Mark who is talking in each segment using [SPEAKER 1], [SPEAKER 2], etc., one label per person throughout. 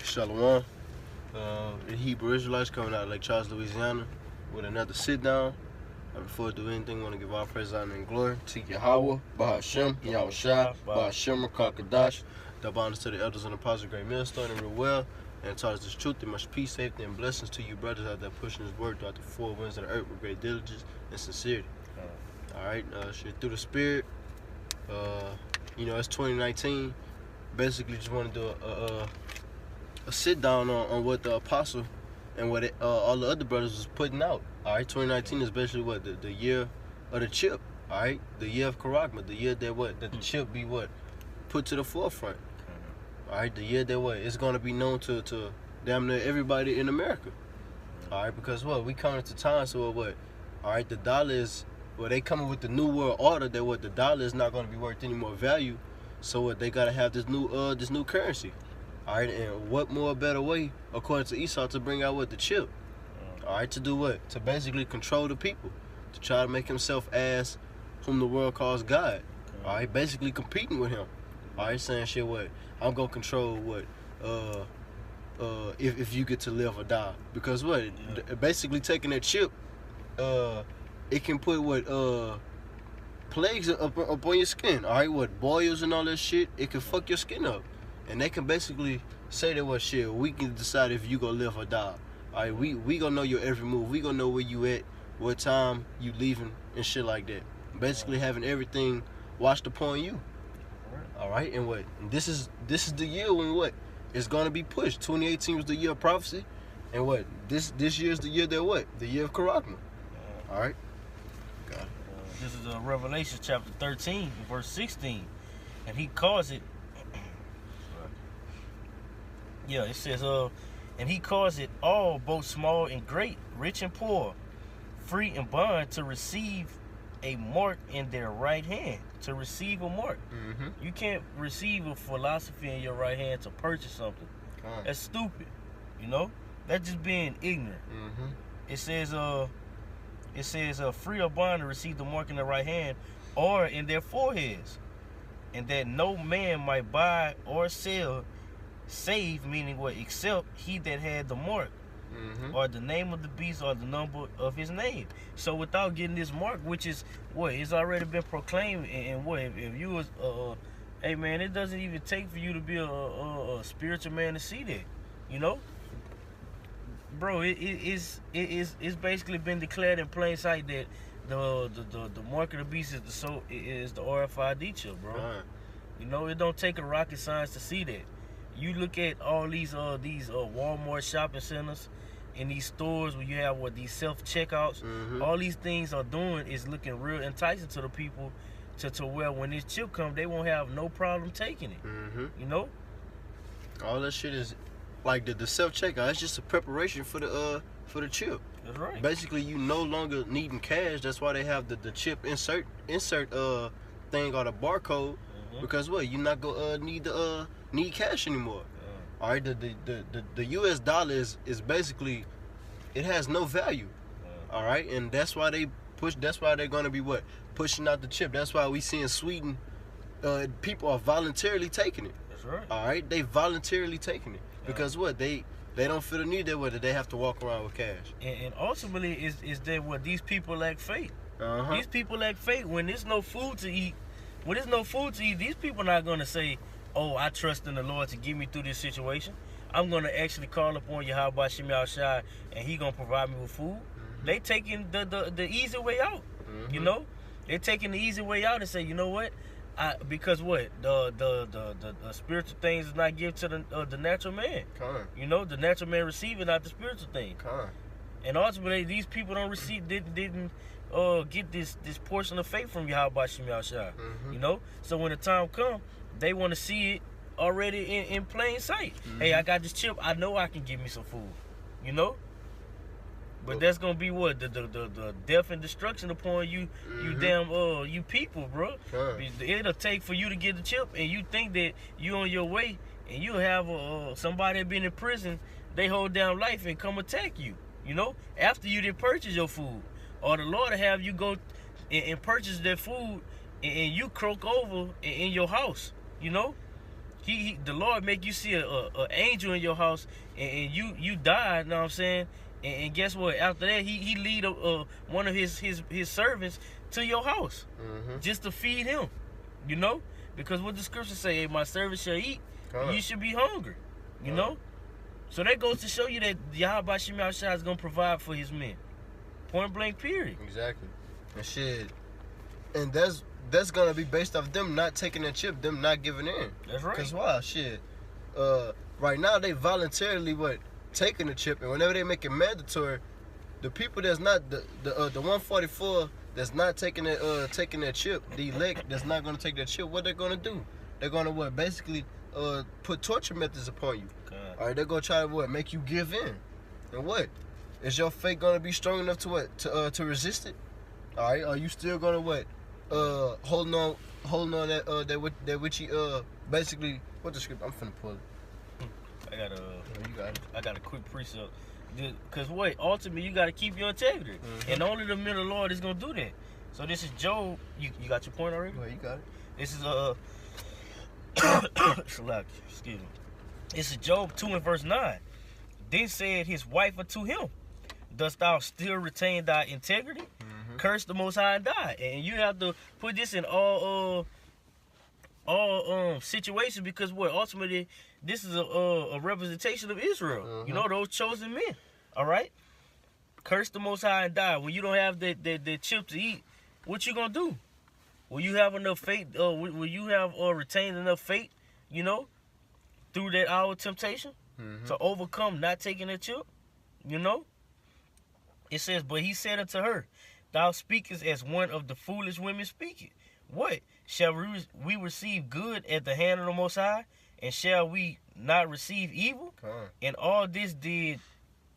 [SPEAKER 1] Shalom. The Hebrew Israelites coming out of Lake Charles, Louisiana, with another sit down. Before I do anything, I want to give all praise, honor, and glory to Yahweh, Bahashem, Yahushua, Bahashem, Kakadash. Double honors to the elders and apostles, great millstone and real well, and taught us this truth and much peace, safety, and blessings to you brothers out there pushing this word throughout the four winds of the earth with great diligence and sincerity. All right, shit through the spirit. It's 2019. Basically, just want to do a sit down on what the apostle and what all the other brothers was putting out. All right, 2019 is basically what the year of the chip. All right, the year of CHARAGMA, the year that the chip be put to the forefront. All right, the year that it's gonna be known to damn near everybody in America. All right, because we coming to time, so all right, the dollar is they coming with the new world order that the dollar is not gonna be worth any more value, so they gotta have this new currency. All right, and what more better way, according to Esau, to bring out the chip? All right, to do what? To basically control the people, to try to make himself as whom the world calls God. All right, basically competing with him. All right, saying shit I'm gonna control if you get to live or die, because basically taking that chip, it can put plagues up on your skin. All right, boils and all that shit. It can fuck your skin up. And they can basically say that we can decide if you gonna live or die. All right, we gonna know your every move. We gonna know where you at, what time you leaving, and shit like that. Basically having everything watched upon you. All right, and this is the year when it's gonna be pushed. 2018 was the year of prophecy, and this year is the year that the year of CHARAGMA. All right. Got it.
[SPEAKER 2] This is Revelation chapter 13, verse 16, and he calls it. Yeah, it says, and he caused it all, both small and great, rich and poor, free and bond, to receive a mark in their right hand. To receive a mark. You can't receive a philosophy in your right hand to purchase something. That's stupid. That's just being ignorant. It says, free or bond to receive the mark in their right hand or in their foreheads, and that no man might buy or sell, save, meaning except he that had the mark, or the name of the beast, or the number of his name. So without getting this mark, which is it's already been proclaimed, and if you was hey man, it doesn't even take for you to be a spiritual man to see that, bro. It's basically been declared in plain sight that the mark of the beast is the RFIDChip, bro. It don't take a rocket science to see that. You look at all these Walmart shopping centers and these stores where you have these self-checkouts. All these things are doing is looking real enticing to the people to where when this chip comes, they won't have no problem taking it.
[SPEAKER 1] All that shit is like the self-checkout. It's just a preparation for the chip.
[SPEAKER 2] That's right.
[SPEAKER 1] Basically, you no longer needing cash. That's why they have the chip insert thing or the barcode, because you're not gonna need cash anymore. All right, the US dollar is basically, it has no value. All right, and that's why they're gonna be pushing out the chip. That's why we see in Sweden people are voluntarily taking it.
[SPEAKER 2] That's right.
[SPEAKER 1] All right, they voluntarily taking it because they don't feel the need that they have to walk around with cash.
[SPEAKER 2] And ultimately is that these people lack faith. These people lack faith. When there's no food to eat, these people are not gonna say, oh, I trust in the Lord to get me through this situation. I'm going to actually call upon Yahweh Shem Yahushua, and he going to provide me with food. They taking the easy way out. They're taking the easy way out and say, you know what? Because the spiritual things is not given to the natural man. The natural man receiving not the spiritual thing. And ultimately, these people didn't get this portion of faith from Yahweh Shem Yahushua. So when the time comes, they want to see it already in plain sight. Hey, I got this chip. I know I can give me some food. But that's gonna be the death and destruction upon you, you people, bro. It'll take for you to get the chip, and you think that you on your way, and you have somebody that been in prison, they hold down life and come attack you. After you did purchase your food, or the Lord will have you go and purchase that food, and you croak over in your house. the Lord make you see a angel in your house, and you die. You know what I'm saying? And guess what? After that, he lead one of his servants to your house, just to feed him. You know, because what the scriptures say, hey, my servant shall eat, you should be hungry. You know, so that goes to show you that Yahweh Shem Yahushua is gonna provide for his men. Point blank. Period.
[SPEAKER 1] Exactly. And shit, and that's gonna be based off them not taking the chip, them not giving in.
[SPEAKER 2] That's right.
[SPEAKER 1] Cause why? Shit. Right now they voluntarily taking the chip, and whenever they make it mandatory, the people that's not the 144 that's not taking that chip, the elect that's not gonna take that chip, what they're gonna do? They're gonna basically put torture methods upon you.
[SPEAKER 2] God.
[SPEAKER 1] All right, they're gonna try to make you give in, and what? Is your faith gonna be strong enough to resist it? All right, are you still gonna holding on that which you basically what the script? I'm finna pull it.
[SPEAKER 2] I got a quick precept. Cause ultimately you gotta keep your integrity, and only the men of the Lord is gonna do that. So this is Job. You got your point already?
[SPEAKER 1] Well, you got it.
[SPEAKER 2] This is excuse me. This is Job 2 and verse 9. Then said his wife unto him, dost thou still retain thy integrity? Curse the Most High and die. And you have to put this in all situations, because ultimately this is a representation of Israel. You know, those chosen men. All right, curse the Most High and die. When you don't have the chip to eat, what you gonna do? Will you have enough faith? Will you have retained enough faith? You know, through that hour of temptation to overcome not taking the chip. You know, it says, but he said unto her, thou speakest as one of the foolish women speaketh. What? Shall we receive good at the hand of the Most High? And shall we not receive evil? And all this did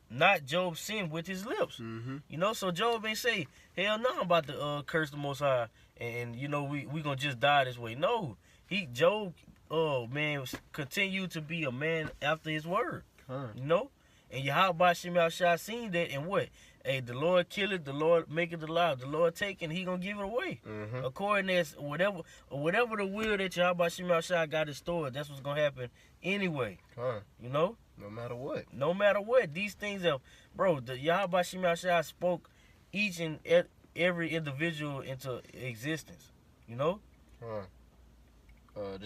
[SPEAKER 2] not Job sin with his lips. You know, so Job ain't say, hell no, I'm about to curse the Most High. And you know, we gonna just die this way. No. Job, continued to be a man after his word. You know? And Yahweh Shem Yahushua seen that, and what? Hey, the Lord kill it, the Lord make it alive, the Lord take it, and he gonna give it away. According to whatever the will that Yahweh Shem Yahushua got in store, that's what's gonna happen anyway. You know?
[SPEAKER 1] No matter what.
[SPEAKER 2] No matter what. These things the Yahweh Shem Yahushua spoke each and every individual into existence. You know?
[SPEAKER 1] I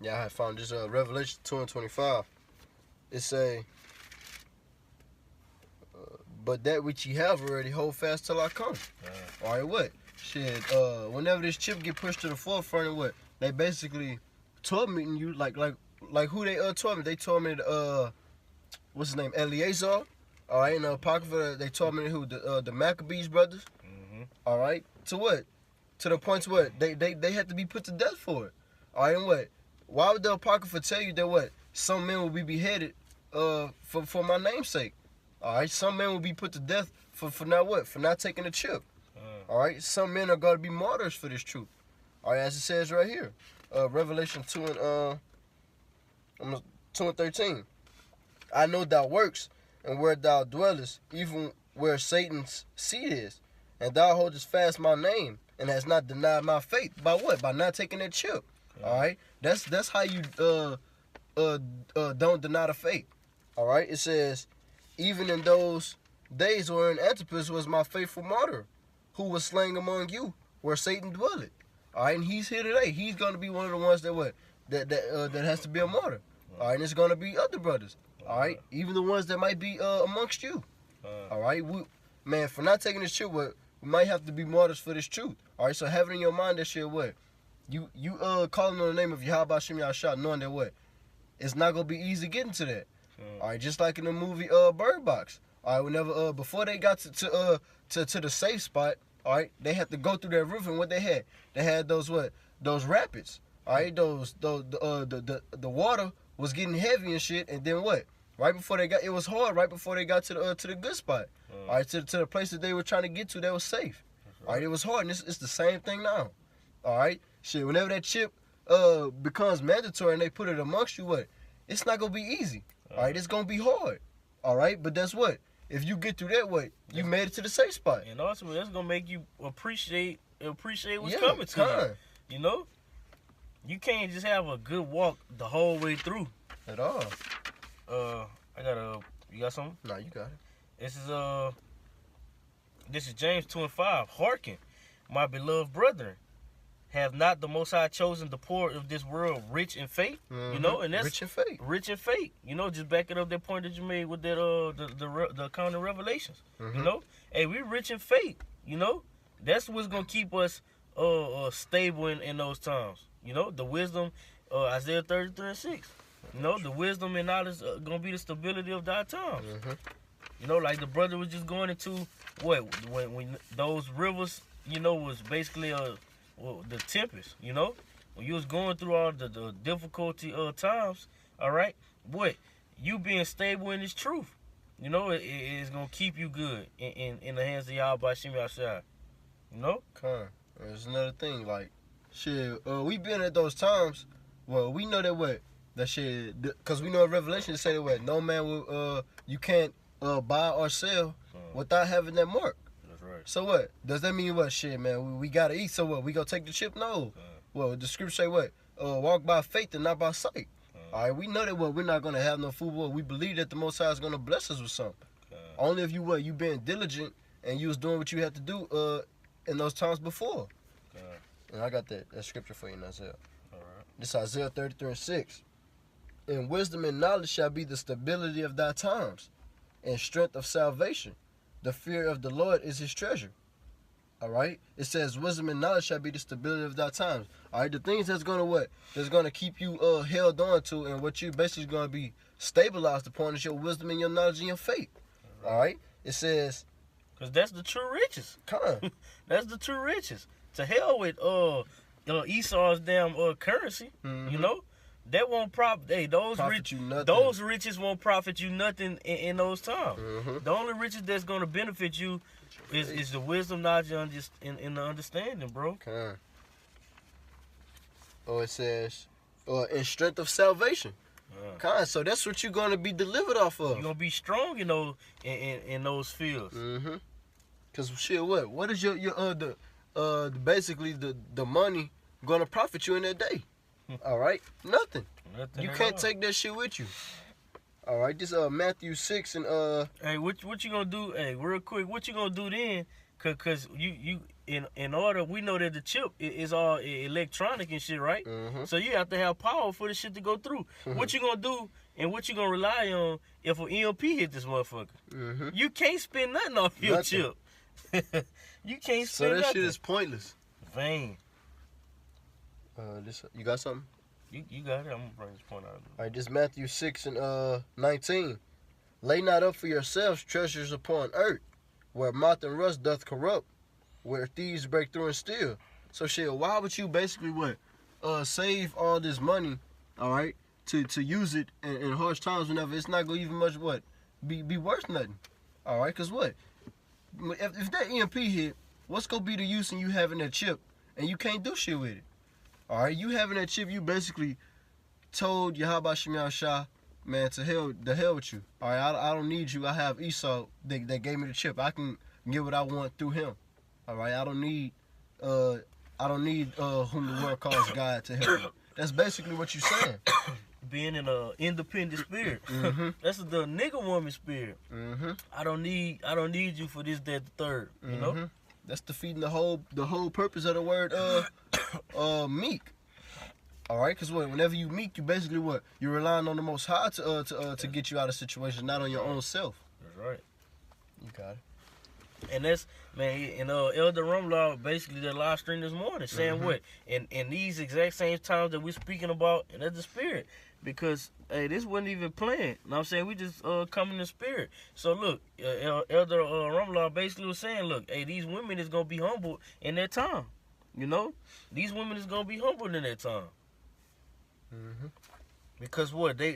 [SPEAKER 1] had found this Revelation 2 and 25. It say, but that which ye have already hold fast till I come. All right, what? Shit, whenever this chip get pushed to the forefront, and what? They basically tormenting you like who they torment? They tormented what's his name? Eleazar. All right, in the Apocrypha, they tormented who? The Maccabees brothers. All right, to what? To the point to what? They had to be put to death for it. All right, and what? Why would the Apocrypha tell you that what? Some men will be beheaded for my namesake. All right, some men will be put to death for not what? For not taking the chip. All right, some men are going to be martyrs for this truth. All right, as it says right here, Revelation 2 and 13. I know thy works, and where thou dwellest, even where Satan's seat is, and thou holdest fast my name, and hast not denied my faith. By what? By not taking that chip. All right, that's how you don't deny the faith. All right, it says, even in those days wherein Antipas was my faithful martyr, who was slain among you, where Satan dwelleth. All right, and he's here today. He's going to be one of the ones that has to be a martyr. All right, and it's going to be other brothers. All right, even the ones that might be amongst you. All right, for not taking this truth, we might have to be martyrs for this truth. All right, so have it in your mind that shit, what? You calling on the name of Yahweh Shem Yahushua, knowing that what? It's not going to be easy getting to that. All right, just like in the movie Bird Box. All right, whenever before they got to the safe spot, all right, they had to go through that roof, and what they had those rapids. All right, the water was getting heavy and shit, and then what? Right before it was hard. Right before they got to the good spot. All right, to the place that they were trying to get to, that was safe. All right, it was hard, and it's the same thing now. All right, shit. Whenever that chip becomes mandatory and they put it amongst you, what? It's not gonna be easy. All right, it's gonna be hard. All right, but that's what. If you get through that way, you made it to the safe spot.
[SPEAKER 2] And also, that's gonna make you appreciate what's coming to you. You know. You can't just have a good walk the whole way through.
[SPEAKER 1] At all.
[SPEAKER 2] You got something?
[SPEAKER 1] No, you got it.
[SPEAKER 2] This is James 2:5. Hearken, my beloved brethren. Have not the Most High chosen the poor of this world rich in faith?
[SPEAKER 1] Mm-hmm.
[SPEAKER 2] You know, and that's
[SPEAKER 1] rich in faith.
[SPEAKER 2] Rich in faith. You know, just backing up that point that you made with that the account of Revelations.
[SPEAKER 1] Mm-hmm.
[SPEAKER 2] You know, hey, we rich in faith. You know, that's what's gonna keep us stable in those times. You know, the wisdom, Isaiah 33:6. You know, the wisdom and knowledge gonna be the stability of thy times.
[SPEAKER 1] Mm-hmm.
[SPEAKER 2] You know, like the brother was just going into when those rivers, you know, was basically the tempest, you know, when you was going through all the difficulty times, all right, boy, you being stable in this truth, you know, it is gonna keep you good in the hands of Yahweh Shem Yahshua, you know.
[SPEAKER 1] There's another thing, like, shit, we been at those times. Well, we know that shit, because we know in Revelation it say that no man will, you can't buy or sell without having that mark.
[SPEAKER 2] Right.
[SPEAKER 1] So what? Does that mean what? Shit, man, we gotta eat. So what? We gonna take the chip? No. Well, the scripture say what? Walk by faith and not by sight. All right, we know that we're not gonna have no food. We believe that the Most High is gonna bless us with something. Only if you being diligent and you was doing what you had to do in those times before. And I got that scripture for you in Isaiah.
[SPEAKER 2] All right.
[SPEAKER 1] This Isaiah 33:6. And wisdom and knowledge shall be the stability of thy times, and strength of salvation. The fear of the Lord is his treasure. All right? It says wisdom and knowledge shall be the stability of thy times. All right? The things that's going to what? That's going to keep you held on to, and what you basically going to be stabilized upon is your wisdom and your knowledge and your faith. All right? It says...
[SPEAKER 2] Because that's the true riches. That's the true riches. To hell with Esau's damn currency, you know? That won't those riches won't profit you nothing in those times. Mm-hmm. The only riches that's gonna benefit you is the wisdom, knowledge, and the understanding, bro.
[SPEAKER 1] It says, in strength of salvation. So that's what you're gonna be delivered off of.
[SPEAKER 2] You're gonna be strong, you know, in those fields.
[SPEAKER 1] Mm-hmm. Cause shit, what is your basically the money gonna profit you in that day? All right, nothing. You can't take that shit with you. All right, this Matthew 6 and
[SPEAKER 2] Hey, what you gonna do? Hey, real quick, what you gonna do then? Cause you in order, we know that the chip is all electronic and shit, right?
[SPEAKER 1] Mm-hmm.
[SPEAKER 2] So you have to have power for the shit to go through. Mm-hmm. What you gonna do and what you gonna rely on if an EMP hit this motherfucker? Mm-hmm. You can't spend nothing off your chip. You can't spend nothing.
[SPEAKER 1] So that shit is pointless.
[SPEAKER 2] Vain.
[SPEAKER 1] You got something?
[SPEAKER 2] You got it. I'm gonna bring this point out.
[SPEAKER 1] All right, this Matthew 6 and 19. Lay not up for yourselves treasures upon earth, where moth and rust doth corrupt, where thieves break through and steal. So shit, why would you basically save all this money, all right, to use it in harsh times whenever it's not gonna even much be worth nothing, all right? Cause if that EMP hit, what's gonna be the use in you having that chip and you can't do shit with it? All right, you having that chip, you basically told Yahweh Shem Yahshua, man, to hell with you. All right, I don't need you. I have Esau that gave me the chip. I can get what I want through him. All right, I don't need whom the world calls God to help me. That's basically what you're saying.
[SPEAKER 2] Being in an independent spirit. Mm-hmm. That's the nigga woman spirit. Mm-hmm. I don't need you for this, that, the third. You
[SPEAKER 1] mm-hmm.
[SPEAKER 2] know.
[SPEAKER 1] That's defeating the whole purpose of the word meek. All right, because whenever you meek, you basically you're relying on the Most High to get you out of situations, not on your own self.
[SPEAKER 2] That's right.
[SPEAKER 1] You got it.
[SPEAKER 2] And that's, man, and Elder Rumlaw basically did a live stream this morning saying mm-hmm. what? In these exact same times that we're speaking about, and that's the spirit. Because, hey, this wasn't even planned. You know what I'm saying? We just come in the spirit. So, look, Elder Rumlaw basically was saying, look, hey, these women is going to be humbled in their time. You know? These women is going to be humbled in their time. Mm-hmm. Because they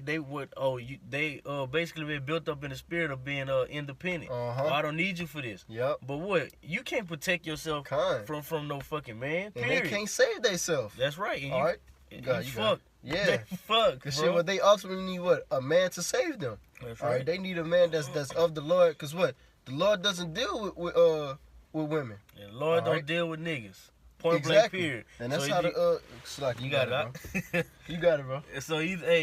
[SPEAKER 2] basically been built up in the spirit of being independent. Uh-huh. I don't need you for this.
[SPEAKER 1] Yep.
[SPEAKER 2] But you can't protect yourself from no fucking man. Period.
[SPEAKER 1] And they can't save themselves.
[SPEAKER 2] That's right. And
[SPEAKER 1] all right.
[SPEAKER 2] You fuck.
[SPEAKER 1] Yeah.
[SPEAKER 2] They fuck.
[SPEAKER 1] Cause shit, they ultimately need a man to save them.
[SPEAKER 2] That's
[SPEAKER 1] all
[SPEAKER 2] right.
[SPEAKER 1] They need a man that's of the Lord. Cause the Lord doesn't deal with women.
[SPEAKER 2] And the Lord don't deal with niggas. Point blank period.
[SPEAKER 1] And that's how the Slack, you got it, bro. You got it, bro.
[SPEAKER 2] So either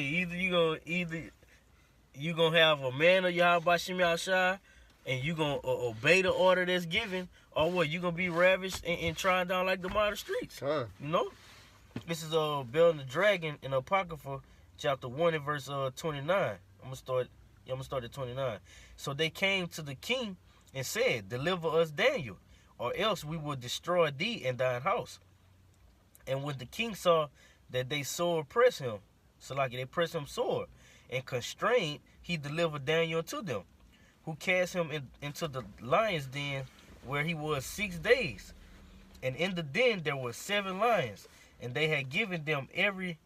[SPEAKER 2] you gonna have a man of Yahweh Shem Yahushua, and you gonna obey the order that's given, or what? You gonna be ravished and trying down like the modern streets. You know. This is Bel and the Dragon in Apocrypha, chapter 1 and verse 29. I'm gonna start at 29. So they came to the king and said, "Deliver us Daniel, or else we will destroy thee and thine house." And when the king saw that they sore pressed him, so like they pressed him sore and constrained, he delivered Daniel unto them, who cast him into the lion's den, where he was 6 days. And in the den there were 7 lions, and they had given them every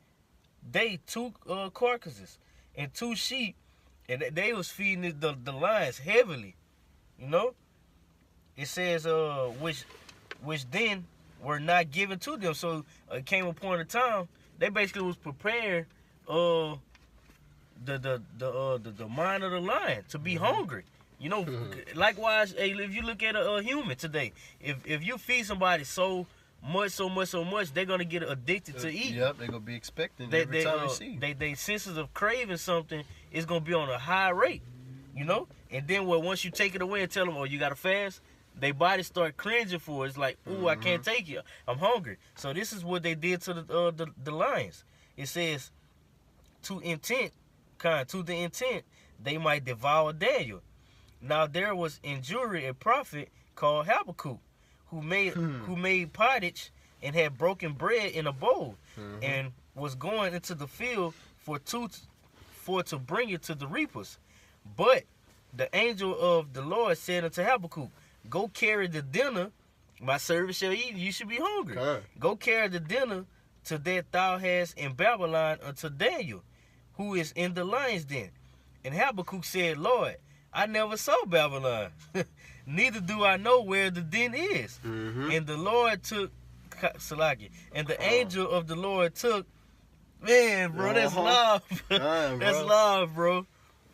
[SPEAKER 2] day 2 carcasses and 2 sheep, and they was feeding the lions heavily. You know, it says which then were not given to them. So it came upon a time they basically was preparing the mind of the lion to be hungry. You know, likewise, hey, if you look at a human today, if you feed somebody so much, they're gonna get addicted to eat.
[SPEAKER 1] Yep, they're gonna be expecting every time they see.
[SPEAKER 2] They senses of craving something is gonna be on a high rate, you know. And then once you take it away and tell them, "Oh, you gotta fast," their body start cringing for it. It's like, "Ooh, I can't take it. I'm hungry." So this is what they did to the lions. It says, to the intent they might devour Daniel. Now there was in Jewry a prophet called Habakkuk, who made pottage and had broken bread in a bowl, and was going into the field for to bring it to the reapers. But the angel of the Lord said unto Habakkuk, "Go carry the dinner, my servant shall eat, you should be hungry. Go carry the dinner to that thou hast in Babylon unto Daniel, who is in the lion's den." And Habakkuk said, "Lord, I never saw Babylon, neither do I know where the den is." And the Lord took Salaki, and the angel of the Lord took, man, bro, that's love. That's love, bro.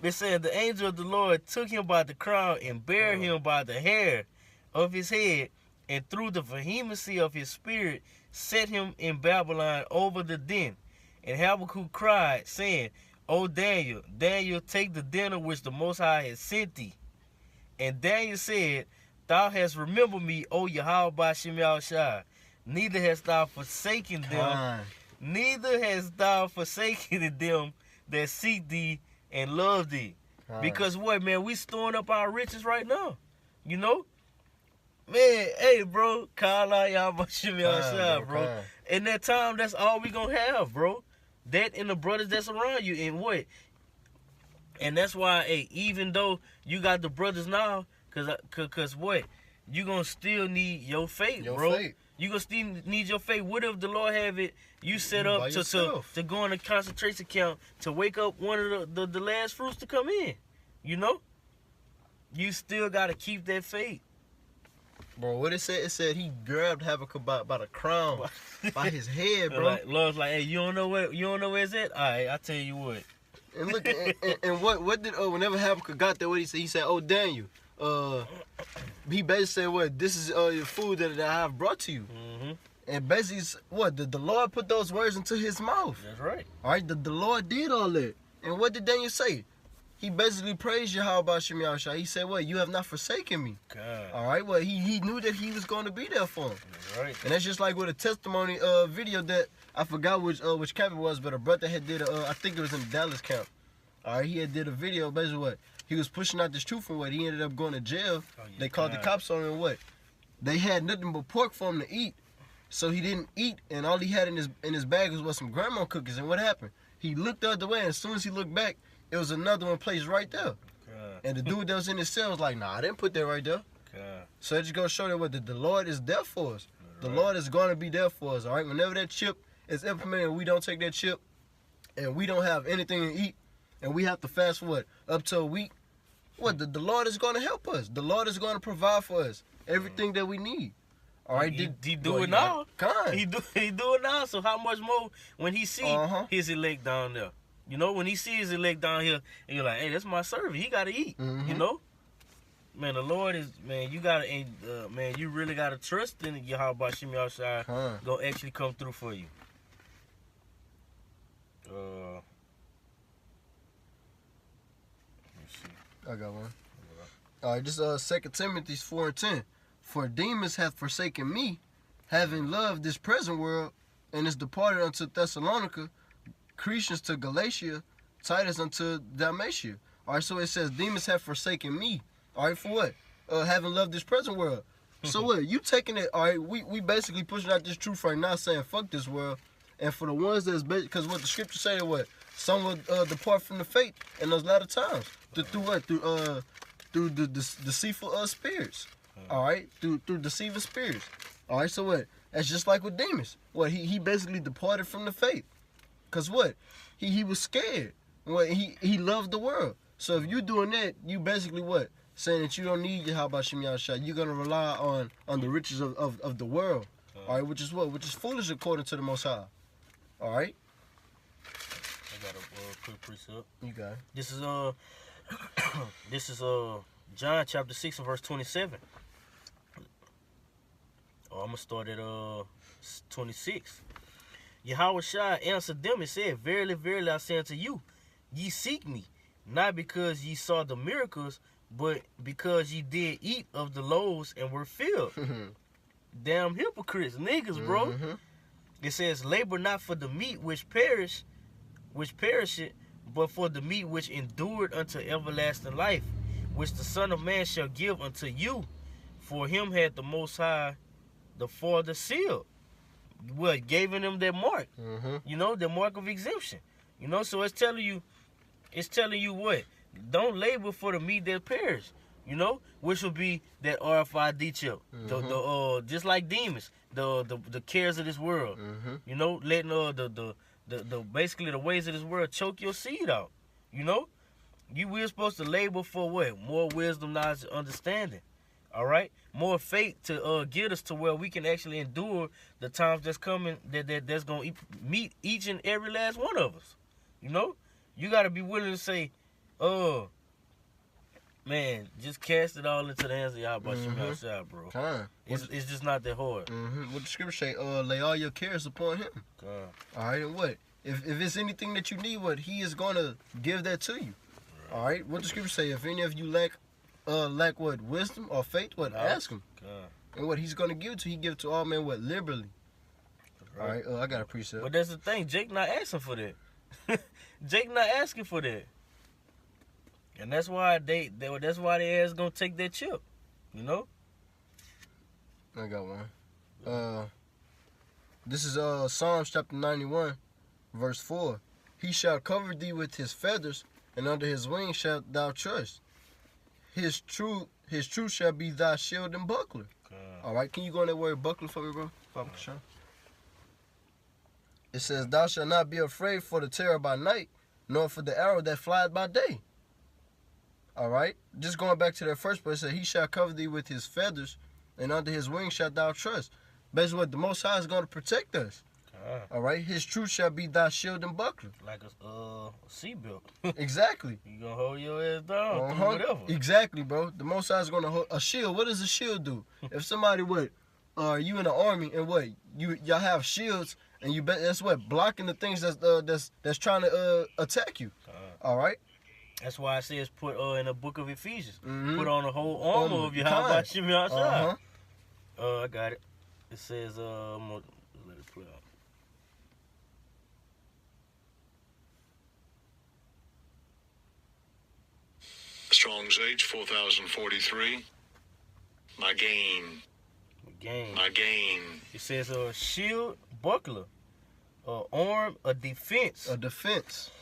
[SPEAKER 2] They said the angel of the Lord took him by the crown and bare him by the hair of his head, and through the vehemency of his spirit set him in Babylon over the den. And Habakkuk cried, saying, "O Daniel, take the dinner which the Most High has sent thee." And Daniel said, "Thou hast remembered me, O Yahweh Shem Yahushua, neither hast thou forsaken them, that seek thee and love thee." Because what, man, we storing up our riches right now. You know? Man, hey, bro, call out Yahweh Shem Yahushua, bro. In that time, that's all we gonna have, bro. That and the brothers that's around you, and what? And that's why, hey, even though you got the brothers now, cause what? You gonna still need your faith, bro. You gonna still need your faith. What if the Lord have it, you set up to go in a concentration camp to wake up one of the last fruits to come in? You know? You still gotta keep that faith.
[SPEAKER 1] Bro, what it said? It said he grabbed Habakkuk by the crown, by his head, bro.
[SPEAKER 2] Lord's like, "Hey, you don't know where it's at? All right, I tell you what."
[SPEAKER 1] And look, and what did whenever Habakkuk got there, what he said? He said, "Oh, Daniel, he basically said, what? This is your food that I have brought to you." And basically, what? The Lord put those words into his mouth.
[SPEAKER 2] That's right.
[SPEAKER 1] All right, the Lord did all that. And what did Daniel say? He basically praised Yahweh Shem Yahushua. He said, "What? You have not forsaken me."
[SPEAKER 2] God.
[SPEAKER 1] All right. Well, he knew that he was going to be there for him.
[SPEAKER 2] That's right.
[SPEAKER 1] And that's just like with a testimony video that I forgot which camp it was, but a brother had did I think it was in the Dallas camp. All right. He had did a video basically what he was pushing out this truth and what he ended up going to jail. They called the cops on him and what they had nothing but pork for him to eat, so he didn't eat, and all he had in his bag was some grandma cookies. And what happened? He looked the other way, and as soon as he looked back, it was another one placed right there. And the dude that was in his cell was like, "Nah, I didn't put that right there." So it just goes to show that what the Lord is there for us. The Lord is going to be there for us, all right? Whenever that chip is implemented and we don't take that chip and we don't have anything to eat and we have to fast for what? Up to a week, what? The Lord is going to help us. The Lord is going to provide for us everything that we need. All right,
[SPEAKER 2] he do it now. He do it now. So how much more when he see his elect down there? You know, when he sees his elect down here, and you're like, "Hey, that's my servant. He got to eat." You know? man, the Lord is, man, you gotta, man, you really gotta trust in Yahweh Bashim Yahushua gonna actually come through for you. Let's see.
[SPEAKER 1] I got one. All right, this 2 Timothy 4:10. For Demas hath forsaken me, having loved this present world, and is departed unto Thessalonica, Crescens to Galatia, Titus unto Dalmatia. All right, so it says Demas hath forsaken me. All right, for what? Having loved this present world. So what? You taking it? All right, we basically pushing out this truth right now, saying fuck this world. And for the ones that's because what the scripture say, what some will depart from the faith in those latter times. Through what? Through the deceitful spirits. All right, through deceiving spirits. All right, so what? That's just like with Demas. What he basically departed from the faith. Cause what? He was scared. What he loved the world. So if you doing that, you basically what? Saying that you don't need Yahweh Bashim Yahushua. You're gonna rely on the riches of the world. All right, which is what? Which is foolish according to the Most High. All right.
[SPEAKER 2] I got a quick precept.
[SPEAKER 1] You got it.
[SPEAKER 2] This is John chapter 6 and verse 27. I'm gonna start at 26. Yahweh Shai answered them and said, Verily, verily, I say unto you, ye seek me, not because ye saw the miracles, but because ye did eat of the loaves and were filled. Damn hypocrites, niggas, bro. It says, labor not for the meat which perisheth, but for the meat which endured unto everlasting life, which the Son of Man shall give unto you. For him had the Most High the Father sealed. What? Gave him that mark. You know, the mark of exemption. You know, so it's telling you what? Don't labor for the meat that perish. You know, which will be that RFIDChip. The just like demons, the cares of this world. You know, letting the basically the ways of this world choke your seed out. You know, we're supposed to labor for what? More wisdom, knowledge, understanding. All right, more faith to get us to where we can actually endure the times that's coming. That's gonna meet each and every last one of us. You know, you gotta be willing to say, man, just cast it all into the hands of Yahweh Shai, bro. It's just not that hard.
[SPEAKER 1] What the scripture say? Lay all your cares upon him. All right, and what? If it's anything that you need, what he is gonna give that to you. Right. All right, what the scripture say? If any of you lack what? Wisdom or faith, what? Ask him. And what he's gonna give to, he give to all men what? Liberally. Right. All right, I got a precept.
[SPEAKER 2] But that's the thing, Jake not asking for that. Jake not asking for that. And that's why that's why they ass gonna take that chip. You know?
[SPEAKER 1] I got one. This is Psalms chapter 91, verse 4. He shall cover thee with his feathers, and under his wings shalt thou trust. His truth shall be thy shield and buckler. All right, can you go on that word buckler for me, bro? It says, thou shalt not be afraid for the terror by night, nor for the arrow that flieth by day. All right, just going back to that first part, it said, he shall cover thee with his feathers, and under his wings shalt thou trust. Basically, what the Most High is going to protect us. All right, his truth shall be thy shield and buckler.
[SPEAKER 2] Like a seatbelt.
[SPEAKER 1] Exactly.
[SPEAKER 2] You gonna hold your ass down through whatever.
[SPEAKER 1] Exactly, bro. The Most High is gonna hold a shield. What does a shield do? If somebody you in the army and what y'all have shields and you bet that's what blocking the things that's trying to attack you. All right.
[SPEAKER 2] That's why it says put in the book of Ephesians. Put on the whole armor of Yahweh Shimmy outside. I got it. It says I'm gonna let it play out.
[SPEAKER 3] Strong's H 4043. My gain.
[SPEAKER 2] It says shield, buckler, arm, a defense.
[SPEAKER 1] Defense.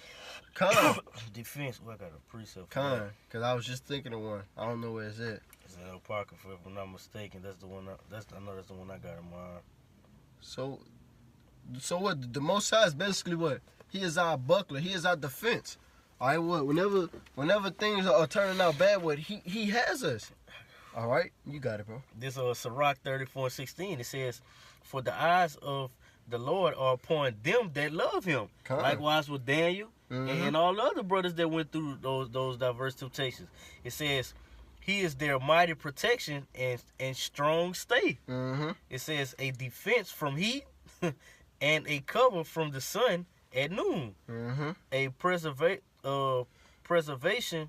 [SPEAKER 2] Defense. Well, I got a precept.
[SPEAKER 1] Because I was just thinking of one. I don't know where it's at.
[SPEAKER 2] It's in Apocrypha, if I'm not mistaken. That's the one. I know that's the one I got in mind.
[SPEAKER 1] So what? The Most High is basically what? He is our buckler. He is our defense. All right, what? Whenever things are turning out bad, what? He has us. All right, you got it, bro.
[SPEAKER 2] This Sirach 34:16. It says, "For the eyes of the Lord are upon them that love Him." Likewise with Daniel and all the other brothers that went through those diverse temptations. It says, He is their mighty protection and strong stay.
[SPEAKER 1] Mm-hmm.
[SPEAKER 2] It says a defense from heat and a cover from the sun at noon.
[SPEAKER 1] Mm-hmm.
[SPEAKER 2] A preservation,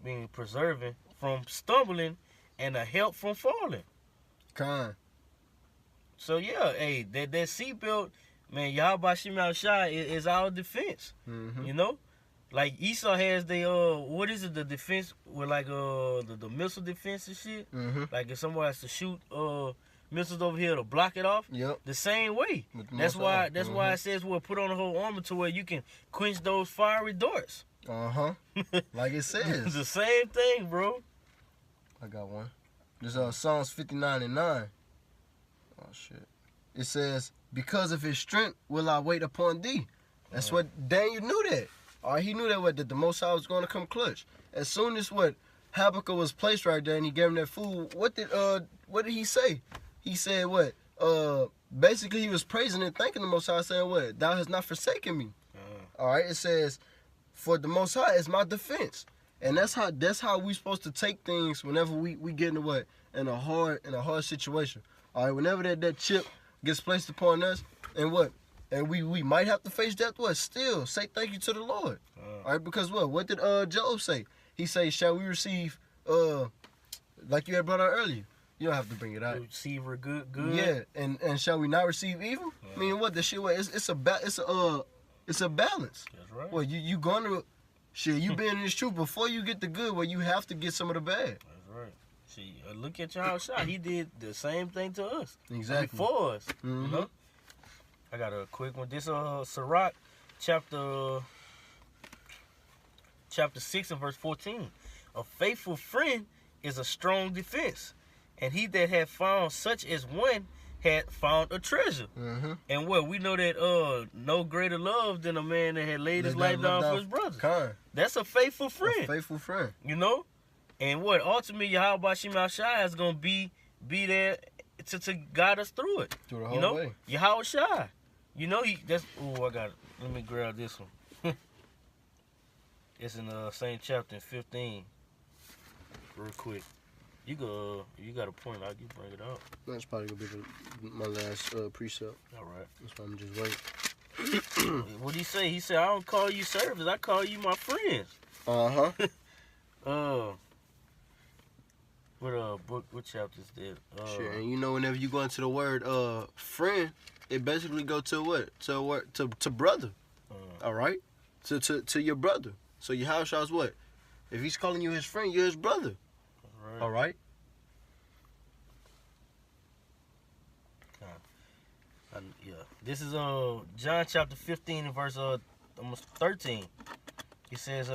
[SPEAKER 2] meaning preserving from stumbling, and a help from falling.
[SPEAKER 1] Con.
[SPEAKER 2] So yeah, hey, that seatbelt, man, Yahweh Shema Shai is our defense.
[SPEAKER 1] Mm-hmm.
[SPEAKER 2] You know? Like Esau has the what is it, the defense with like the missile defense and shit?
[SPEAKER 1] Mm-hmm.
[SPEAKER 2] Like if someone has to shoot missiles over here to block it off.
[SPEAKER 1] Yep.
[SPEAKER 2] The same way. That's why it says we'll put on the whole armor to where you can quench those fiery darts.
[SPEAKER 1] Uh-huh. Like it says.
[SPEAKER 2] The same thing, bro.
[SPEAKER 1] I got one. There's Psalms 59:9. Oh shit. It says, because of his strength will I wait upon thee. That's what Daniel knew that. Or he knew that the Most High was going to come clutch. As soon as Habakkuk was placed right there and he gave him that food, what did he say? He said what? Basically he was praising and thanking the Most High, saying what? Thou hast not forsaken me. Alright, it says, for the Most High is my defense. And that's how we supposed to take things whenever we get into what? In a hard situation. Alright, whenever that chip gets placed upon us, and what? And we might have to face death, what? Still, say thank you to the Lord. Alright, because what did Job say? He say, shall we receive, like you had brought out earlier. You don't have to bring it out.
[SPEAKER 2] Receive good.
[SPEAKER 1] Yeah, and shall we not receive evil? I mean, what the shit? What? It's a balance. That's right. Well, you gonna shit. You been in this truth before you get the good. Well, you have to get some of the bad.
[SPEAKER 2] That's right. See, look at Yahweh Shai. He did the same thing to us.
[SPEAKER 1] Exactly.
[SPEAKER 2] Before us.
[SPEAKER 1] Mm-hmm.
[SPEAKER 2] You know. I got a quick one. This Sirach chapter 6 and verse 14. A faithful friend is a strong defense, and he that had found such as one had found a treasure.
[SPEAKER 1] Mm-hmm.
[SPEAKER 2] And we know that no greater love than a man that had laid his life down for his brother. That's a faithful friend.
[SPEAKER 1] A faithful friend.
[SPEAKER 2] You know? And ultimately Yahweh Shema Shai is gonna be there to guide us through it.
[SPEAKER 1] Through the whole way.
[SPEAKER 2] Yahweh Shai. You know I got it. Let me grab this one. It's in the same chapter in 15. Real quick. You got a point. I'll bring it up.
[SPEAKER 1] That's probably gonna be my last precept.
[SPEAKER 2] All right.
[SPEAKER 1] That's why I'm just waiting.
[SPEAKER 2] What did he say? He said, I don't call you servants. I call you my friends.
[SPEAKER 1] Uh-huh.
[SPEAKER 2] What chapter is that?
[SPEAKER 1] Sure. And you know, whenever you go into the word friend, it basically go to what? To brother. All right? To your brother. So your house shaw's what? If he's calling you his friend, you're his brother. All right?
[SPEAKER 2] Yeah. This is John chapter 15 and verse almost 13. He says,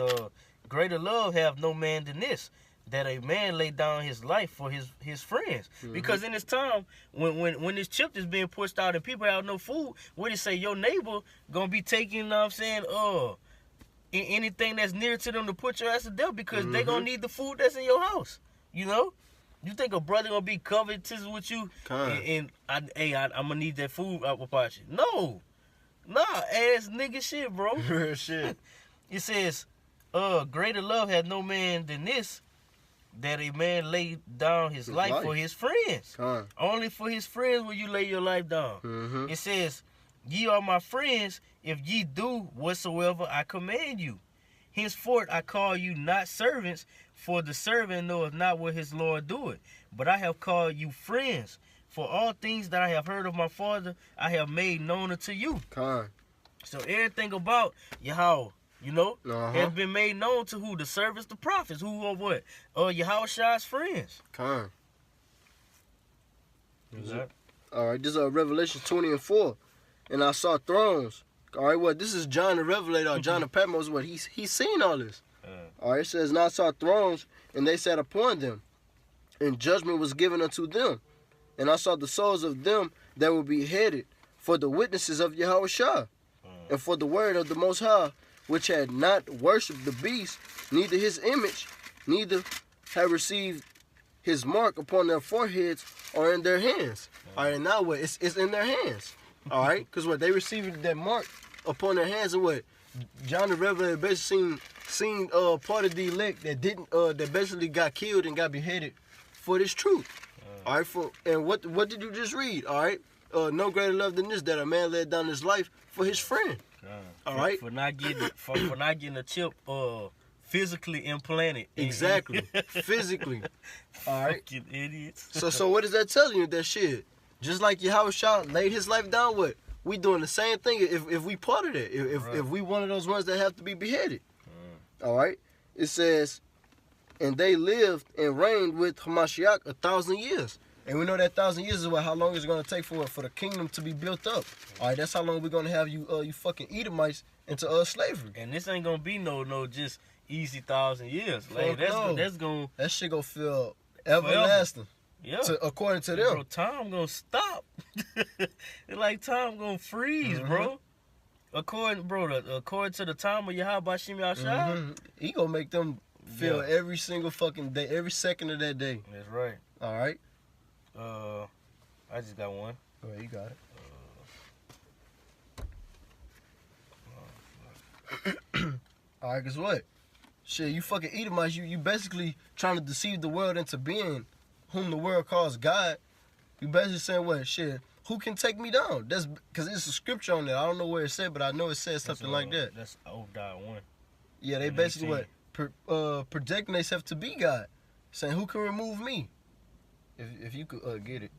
[SPEAKER 2] greater love have no man than this, that a man lay down his life for his friends. Mm-hmm. Because in this time, when this chip is being pushed out and people have no food, what it say, your neighbor gonna be taking, you know what I'm saying, anything that's near to them to put your ass to death, because they gonna need the food that's in your house. You know? You think a brother gonna be covetous with you and I'm gonna need that food out about you? No. Nah, ass nigga shit, bro.
[SPEAKER 1] Real shit.
[SPEAKER 2] It says, greater love hath no man than this, that a man lay down his life for his friends. Only for his friends will you lay your life down. Mm-hmm. It says, ye are my friends if ye do whatsoever I command you. Henceforth I call you not servants, for the servant knoweth not what his Lord doeth. But I have called you friends, for all things that I have heard of my Father I have made known unto you. So everything about Yahweh, you know, has been made known to who? The servants, the prophets, who are what? Yahweh Shai's friends.
[SPEAKER 1] Alright, this is Revelation 20 and 4. And I saw thrones. Alright, this is John the Revelator, John the Patmos, he's seen all this. Alright, it says, and I saw thrones, and they sat upon them, and judgment was given unto them. And I saw the souls of them that were beheaded for the witnesses of Yahweh Shai, and for the word of the Most High, which had not worshipped the beast, neither his image, neither had received his mark upon their foreheads or in their hands. Alright, and now what? It's in their hands. Alright? Because they received that mark upon their hands, and John the Revelator basically seen part of the elect that didn't that basically got killed and got beheaded for this truth. All right, and what did you just read? All right, no greater love than this, that a man laid down his life for his friend. All right,
[SPEAKER 2] for not getting a chip physically implanted.
[SPEAKER 1] Exactly, physically. All right,
[SPEAKER 2] fucking idiots.
[SPEAKER 1] So what is that telling you? That shit, just like Yahushua laid his life down, what we doing the same thing if we part of it, if we one of those ones that have to be beheaded. All right, it says, and they lived and reigned with Hamashiach 1,000 years. And we know that 1,000 years is how long it's going to take for the kingdom to be built up. All right, that's how long we're going to have you fucking Edomites into slavery.
[SPEAKER 2] And this ain't going to be no just easy 1,000 years. Like, that shit
[SPEAKER 1] gonna feel everlasting.
[SPEAKER 2] Yeah.
[SPEAKER 1] According to them.
[SPEAKER 2] Bro, time gonna stop. It's like time gonna freeze, bro. According to the time of Yahweh Shem Yahshua.
[SPEAKER 1] He gonna make them feel every single fucking day, every second of that day.
[SPEAKER 2] That's right.
[SPEAKER 1] All right.
[SPEAKER 2] I just got one.
[SPEAKER 1] Oh, you got it. All right, guess what? Shit, you fucking Edomites, you basically trying to deceive the world into being whom the world calls God. You basically saying, what, shit, who can take me down? That's because it's a scripture on there. I don't know where it said, but I know it says something like that.
[SPEAKER 2] That's Obadiah 1.
[SPEAKER 1] Yeah, they basically projecting themselves to be God, saying, who can remove me? If you could get it.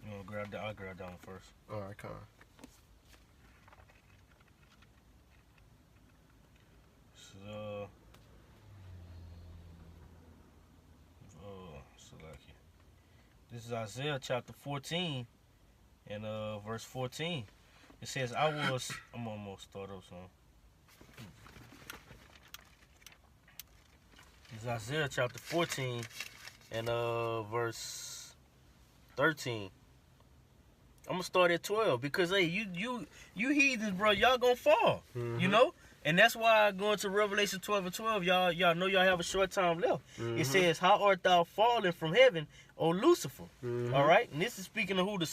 [SPEAKER 2] I'll grab that one first.
[SPEAKER 1] All right, come on.
[SPEAKER 2] This is Isaiah chapter 14 and verse 14. It says, I'm gonna start up some. This is Isaiah chapter 14 and verse 13. I'm gonna start at 12 because hey, you heathens, bro, y'all gonna fall. You know? And that's why I go into Revelation 12 and 12. Y'all know y'all have a short time left. It says, how art thou fallen from heaven, O Lucifer? All right? And this is speaking of who the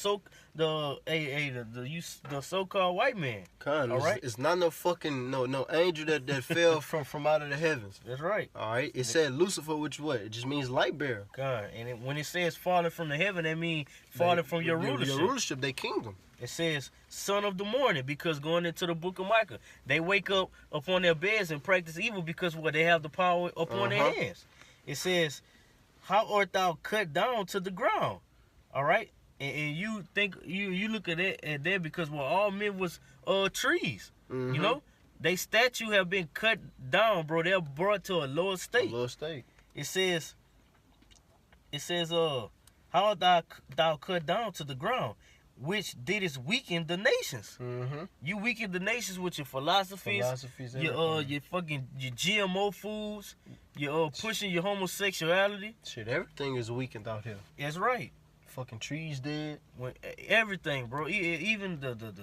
[SPEAKER 2] so-called white man. All right?
[SPEAKER 1] It's not no fucking no angel that fell from out of the heavens.
[SPEAKER 2] That's right.
[SPEAKER 1] All right? It said Lucifer, which what? It just means light bearer.
[SPEAKER 2] And when it says falling from the heaven, that means falling from your rulership.
[SPEAKER 1] Your rulership, their kingdom.
[SPEAKER 2] It says, son of the morning, because going into the book of Micah, they wake up upon their beds and practice evil because they have the power upon their hands. It says, how art thou cut down to the ground? All right? And you think, you look at that because all men was trees. You know? They statue have been cut down, bro. They're brought to a lower state. It says, how art thou cut down to the ground? Which didst weaken the nations. You weakened the nations with your philosophies your GMO foods, your pushing your homosexuality.
[SPEAKER 1] Shit, everything is weakened out here.
[SPEAKER 2] That's right.
[SPEAKER 1] Fucking trees dead.
[SPEAKER 2] Everything, bro. Even the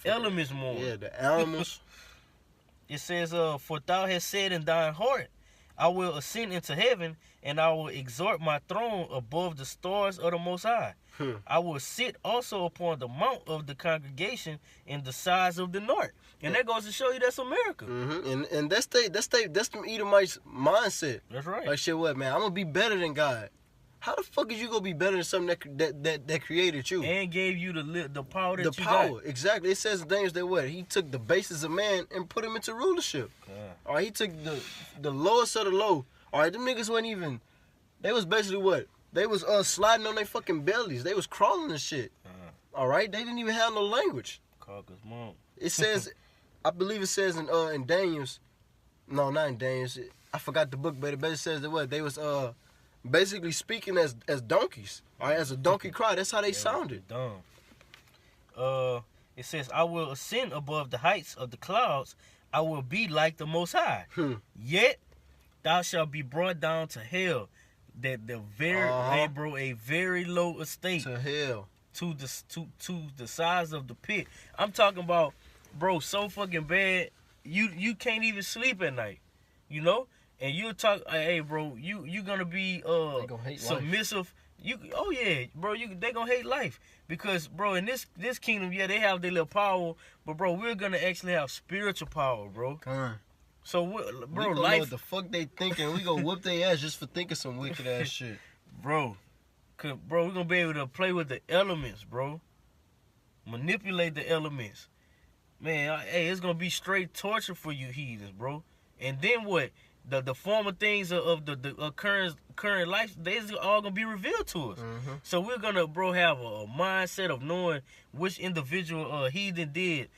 [SPEAKER 2] elements more.
[SPEAKER 1] Yeah, the animals.
[SPEAKER 2] It says, for thou hast said in thine heart, I will ascend into heaven, and I will exalt my throne above the stars of the Most High. I will sit also upon the mount of the congregation in the sides of the north. And that goes to show you that's America.
[SPEAKER 1] And that's them Edomites mindset.
[SPEAKER 2] That's right.
[SPEAKER 1] Like, shit, what, man? I'm gonna be better than God. How the fuck is you gonna be better than something that created you
[SPEAKER 2] and gave you the power that
[SPEAKER 1] you got? Exactly. It says in Daniel that what he took the basis of man and put him into rulership. All right, he took the lowest of the low. All right, them niggas wasn't even. They was basically what? They was sliding on their fucking bellies. They was crawling and shit. All right, they didn't even have no language. It says, I believe it says in Daniel's. No, not in Daniel's. I forgot the book, but it basically says that what they was basically speaking as donkeys. All right, as a donkey cry. That's how they sounded.
[SPEAKER 2] Dumb. It says, I will ascend above the heights of the clouds. I will be like the Most High. Yet thou shalt be brought down to hell. That a very low estate
[SPEAKER 1] to hell,
[SPEAKER 2] to the size of the pit. I'm talking about, bro, so fucking bad. You can't even sleep at night, you know. And you talk, hey, bro, you gonna be submissive. Oh yeah, bro. They gonna hate life because, bro, in this kingdom, yeah, they have their little power, but bro, we're gonna actually have spiritual power, bro.
[SPEAKER 1] Come on.
[SPEAKER 2] So, bro,
[SPEAKER 1] we
[SPEAKER 2] life.
[SPEAKER 1] Know what the fuck they thinking? We gonna whoop their ass just for thinking some wicked ass shit,
[SPEAKER 2] bro. Bro, we're gonna be able to play with the elements, bro. Manipulate the elements, man. Hey, it's gonna be straight torture for you heathens, bro. And then what? The former things of the current life, they's all gonna be revealed to us.
[SPEAKER 1] Mm-hmm.
[SPEAKER 2] So we're gonna, bro, have a mindset of knowing which individual heathen did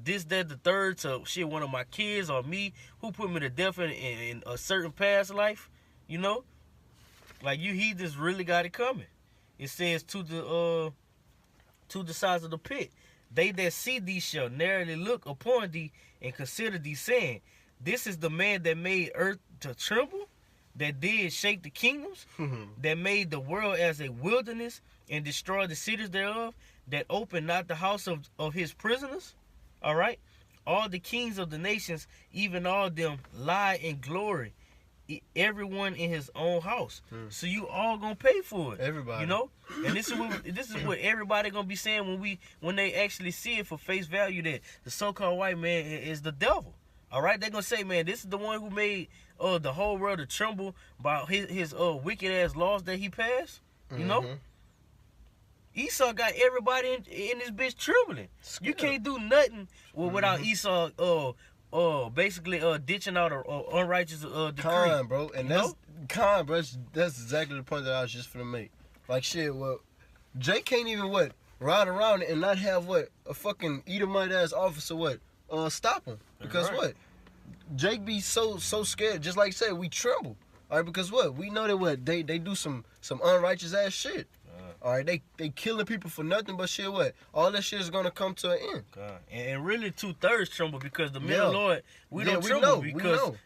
[SPEAKER 2] this, that, the third to shit one of my kids or me, who put me to death in a certain past life, you know. Like, you heathens really got it coming. It says to the sides of the pit, they that see thee shall narrowly look upon thee and consider thee, saying, this is the man that made earth to tremble, that did shake the kingdoms, that made the world as a wilderness and destroyed the cities thereof, that opened not the house of his prisoners. All right? All the kings of the nations, even all them, lie in glory, everyone in his own house. So you all gonna pay for it.
[SPEAKER 1] Everybody.
[SPEAKER 2] You know? And this is what everybody gonna be saying when they actually see it for face value, that the so-called white man is the devil. All right? They're gonna say, man, this is the one who made the whole world to tremble by his wicked ass laws that he passed. You know? Esau got everybody in this bitch trembling. You can't do nothing without Esau basically ditching out a unrighteous decree.
[SPEAKER 1] Con, bro. And that's exactly the point that I was just finna make. Like, shit, well, Jake can't even ride around and not have a fucking Edomite ass officer stop him. Because Jake be so scared. Just like you said, we tremble. All right, because we know that they do some unrighteous ass shit. All right, they killing people for nothing but shit. All that shit is gonna come to an end.
[SPEAKER 2] And really 2/3 tremble, because the men of the Lord, we don't tremble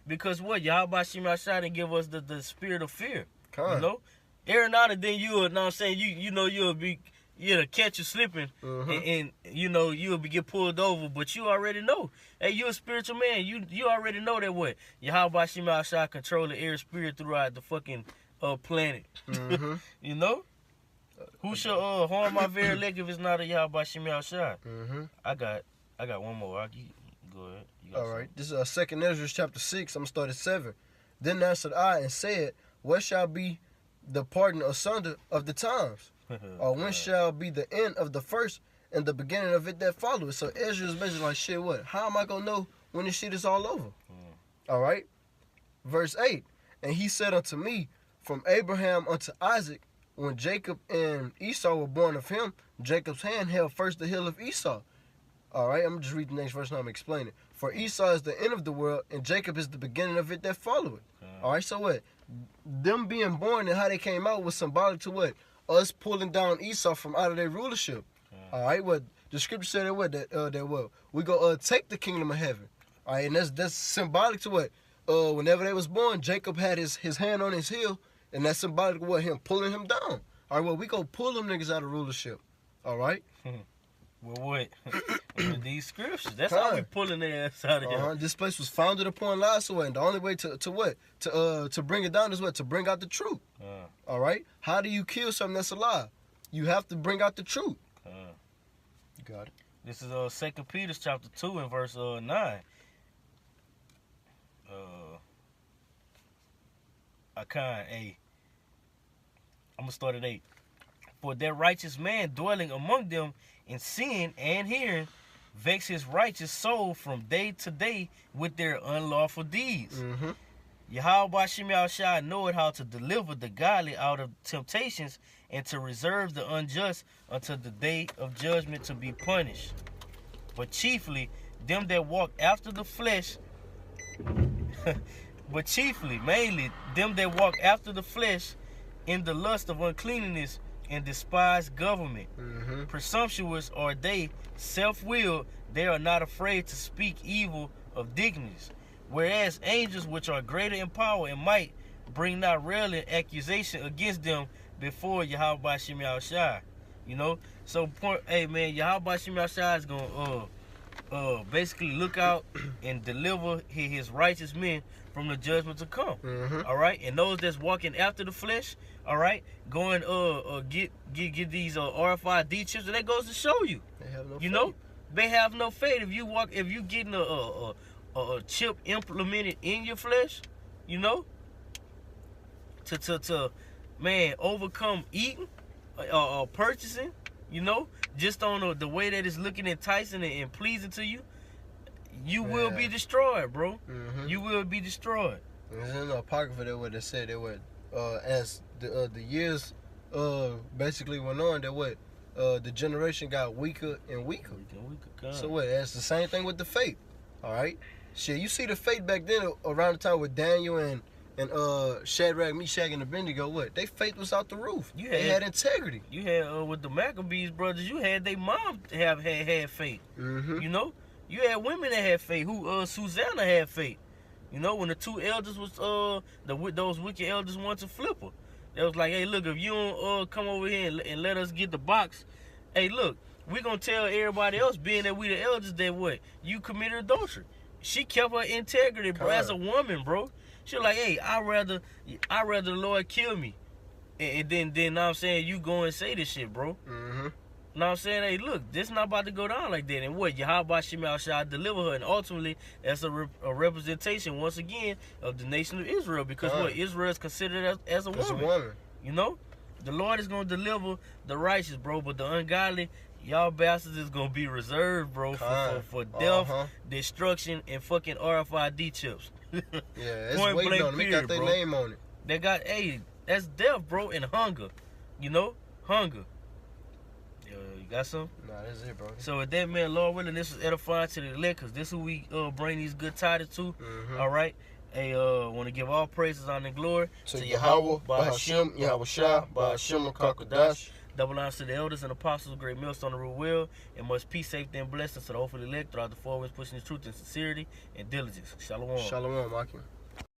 [SPEAKER 2] because Yahweh Shem Yahshua didn't give us the spirit of fear. You know, every now and then you'll catch you slipping, and you'll get pulled over, but you already know. Hey, you a spiritual man. You already know that Yahweh Shem Yahshua control the air spirit throughout the fucking planet. You know. Who shall harm my very leg if it's not a Yahweh Shem Yahshua? I got one more. Go ahead.
[SPEAKER 1] All right. This is 2nd Ezra chapter 6. I'm going to start at 7. Then answered I and said, what shall be the pardon asunder of the times? Or when shall be the end of the first and the beginning of it that followeth? So Ezra is basically like, shit, how am I going to know when this shit is all over? All right. Verse 8. And he said unto me, from Abraham unto Isaac, when Jacob and Esau were born of him, Jacob's hand held first the heel of Esau. All right, I'm going to just read the next verse and I'm going to explain it. For Esau is the end of the world, and Jacob is the beginning of it that followeth. All right, so them being born and how they came out was symbolic to us pulling down Esau from out of their rulership. All right, the scripture said that we go take the kingdom of heaven. All right, and that's symbolic to whenever they was born, Jacob had his hand on his heel. And that's symbolic of him pulling him down. All right, we go pull them niggas out of rulership. All right?
[SPEAKER 2] With these scriptures. That's how we pulling their ass out of here.
[SPEAKER 1] This place was founded upon lies, and the only way to bring it down is to bring out the truth. All right? How do you kill something that's a lie? You have to bring out the truth. You got it.
[SPEAKER 2] This is 2 Peter chapter 2 and verse 9. I'm going to start at 8. For that righteous man dwelling among them in sin and hearing vex his righteous soul from day to day with their unlawful deeds. Yahweh Shem Yahshua knoweth how to deliver the godly out of temptations and to reserve the unjust until the day of judgment to be punished. But chiefly them that walk after the flesh, mainly them that walk after the flesh in the lust of uncleanness and despise government. Presumptuous are they, self-willed, they are not afraid to speak evil of dignities. Whereas angels, which are greater in power and might, bring not rarely accusation against them before Yahweh Shem Yahshua. You know? So, hey man, Yahweh Shem Yahshua is gonna basically look out and deliver his righteous men from the judgment to come. All right, and those that's walking after the flesh, all right, going get these RFID chips, and that goes to show you,
[SPEAKER 1] they have no
[SPEAKER 2] you
[SPEAKER 1] faith.
[SPEAKER 2] know, they have no faith. If you getting a chip implemented in your flesh, you know, to man overcome eating or purchasing, you know, just on the way that it's looking enticing and pleasing to you, you will be destroyed, bro. You will be destroyed.
[SPEAKER 1] There's in the Apocrypha that what they said that what as the years basically went on, that what the generation got weaker and weaker. So what? That's the same thing with the faith. All right, shit. You see the faith back then around the time with Daniel and Shadrach, Meshach, and Abednego. What? They faith was out the roof. They had integrity.
[SPEAKER 2] You had with the Maccabees brothers. You had their mom had faith. You know, you had women that had faith. Who Susanna had faith. You know, when the two elders was those wicked elders wanted to flip her. They was like, hey, look, if you don't come over here and let us get the box, hey, look, we gonna tell everybody else, being that we the elders, that what you committed adultery. She kept her integrity, bro, as a woman, bro. She was like, hey, I'd rather the Lord kill me, and then know what I'm saying, you go and say this shit, bro. Know what I'm saying? Hey, look, this not about to go down like that. And what? Yahweh Shemel shall deliver her. And ultimately, that's a representation, once again, of the nation of Israel. Because what? Israel is considered as a woman. You know? The Lord is going to deliver the righteous, bro. But the ungodly, y'all bastards is going to be reserved, bro, for death, destruction, and fucking RFID chips.
[SPEAKER 1] Yeah, it's waiting on them. They got their name on it.
[SPEAKER 2] They got, hey, that's death, bro, and hunger. You know? Hunger. You got some?
[SPEAKER 1] Nah, that's it, bro.
[SPEAKER 2] So with that, man, Lord willing, this is edifying to the elect, because this is who we bring these good tidings to. All right? Hey, want to give all praises, honor, and glory
[SPEAKER 1] to Yahweh, Bahashem, Yahweh Shah, Bahashem, Kakadash.
[SPEAKER 2] Double honors to the elders and apostles, great millstone to rule well, and much peace, safety, and blessings to the hopeful elect throughout the 4 winds, pushing the truth in sincerity and diligence. Shalom.
[SPEAKER 1] Shalom, Akim.